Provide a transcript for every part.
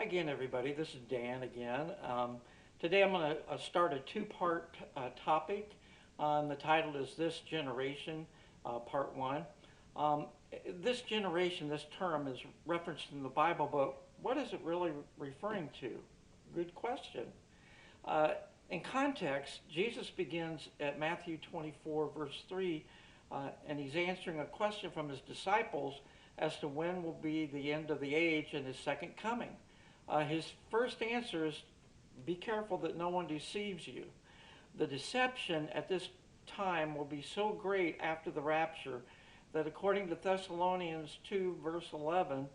Hi again, everybody. This is Dan again. Today I'm going to start a two-part topic. The title is This Generation, Part 1. Um, this generation, this term is referenced in the Bible, but what is it really referring to? Good question. Uh, in context, Jesus begins at Matthew 24, verse 3, and he's answering a question from his disciples as to when will be the end of the age and his second coming. His first answer is, be careful that no one deceives you. The deception at this time will be so great after the rapture that according to Thessalonians 2, verse 11,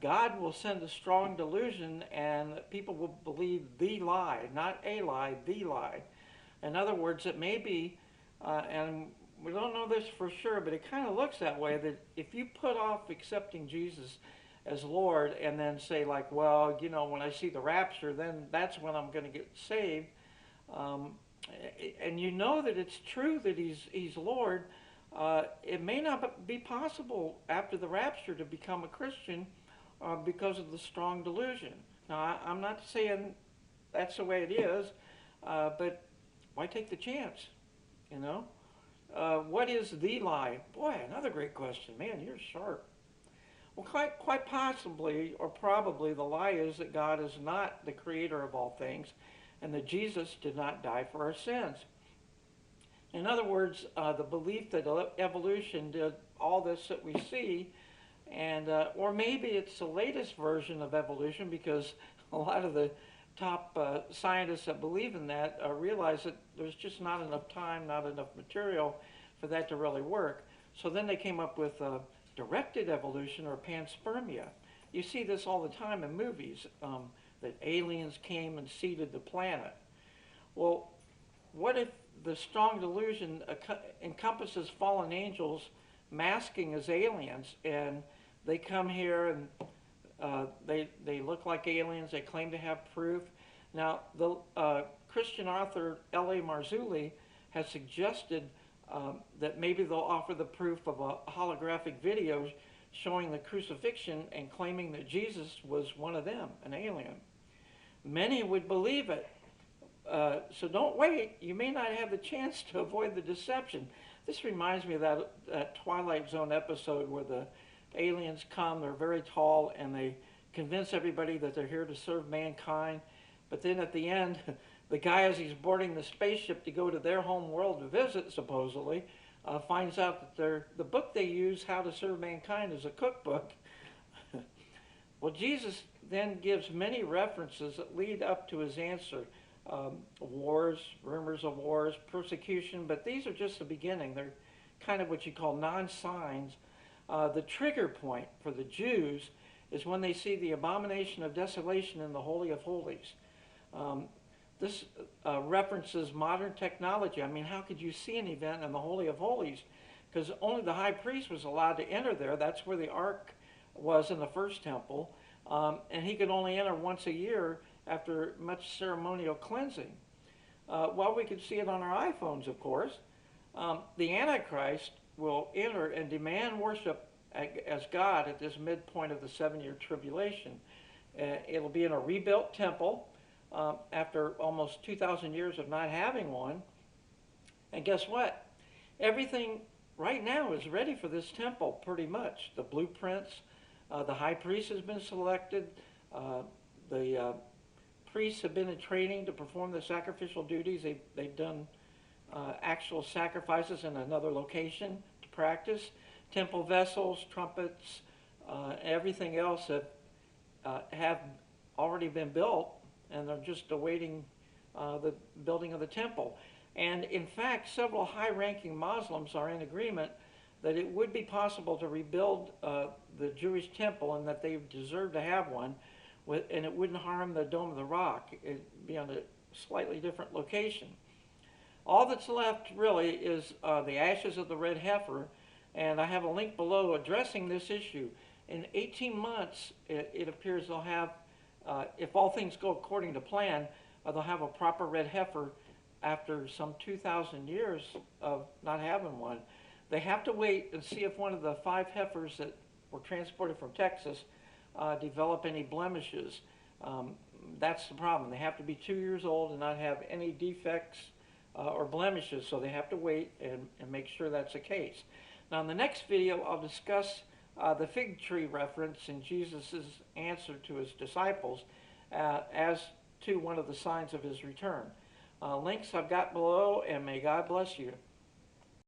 God will send a strong delusion and people will believe the lie, not a lie, the lie. In other words, it may be, and we don't know this for sure, but it kind of looks that way, that if you put off accepting Jesus as Lord and then say like, well, you know, when I see the rapture, then that's when I'm going to get saved. Um, and you know that it's true that he's Lord. It may not be possible after the rapture to become a Christian because of the strong delusion. Now, I'm not saying that's the way it is, but why take the chance, you know? What is the lie? Boy, another great question. Man, you're sharp. Well, quite possibly, or probably, the lie is that God is not the creator of all things and that Jesus did not die for our sins. In other words, the belief that evolution did all this that we see, and or maybe it's the latest version of evolution, because a lot of the top scientists that believe in that realize that there's just not enough time, not enough material for that to really work. So then they came up with directed evolution, or panspermia. You see this all the time in movies, that aliens came and seeded the planet. Well, what if the strong delusion encompasses fallen angels masking as aliens, and they come here and they look like aliens, they claim to have proof. Now, the Christian author L.A. Marzulli has suggested that maybe they'll offer the proof of a holographic video showing the crucifixion and claiming that Jesus was one of them, an alien. Many would believe it. So don't wait. You may not have the chance to avoid the deception. This reminds me of that Twilight Zone episode where the aliens come, they're very tall, and they convince everybody that they're here to serve mankind. But then at the end, the guy, as he's boarding the spaceship to go to their home world to visit, supposedly, finds out that the book they use, How to Serve Mankind, is a cookbook. Well, Jesus then gives many references that lead up to his answer. Wars, rumors of wars, persecution, but these are just the beginning. They're kind of what you call non-signs. The trigger point for the Jews is when they see the abomination of desolation in the Holy of Holies. This references modern technology. I mean, how could you see an event in the Holy of Holies? Because only the high priest was allowed to enter there. That's where the ark was in the first temple. And he could only enter once a year after much ceremonial cleansing. Well, we could see it on our iPhones, of course. The Antichrist will enter and demand worship as God at this midpoint of the 7-year tribulation. It'll be in a rebuilt temple after almost 2,000 years of not having one. And guess what? Everything right now is ready for this temple, pretty much. The blueprints, the high priest has been selected, the priests have been in training to perform the sacrificial duties. They've done actual sacrifices in another location to practice. Temple vessels, trumpets, everything else have already been built, and they're just awaiting the building of the temple. And in fact, several high-ranking Muslims are in agreement that it would be possible to rebuild the Jewish temple, and that they deserve to have one, and it wouldn't harm the Dome of the Rock. It'd be on a slightly different location. All that's left really is the ashes of the red heifer, and I have a link below addressing this issue. In 18 months, it appears they'll have, if all things go according to plan, they'll have a proper red heifer after some 2,000 years of not having one. They have to wait and see if one of the 5 heifers that were transported from Texas develop any blemishes. That's the problem. They have to be 2 years old and not have any defects or blemishes, so they have to wait and make sure that's the case. Now in the next video, I'll discuss the fig tree reference in Jesus' answer to his disciples as to one of the signs of his return. Links I've got below, and may God bless you.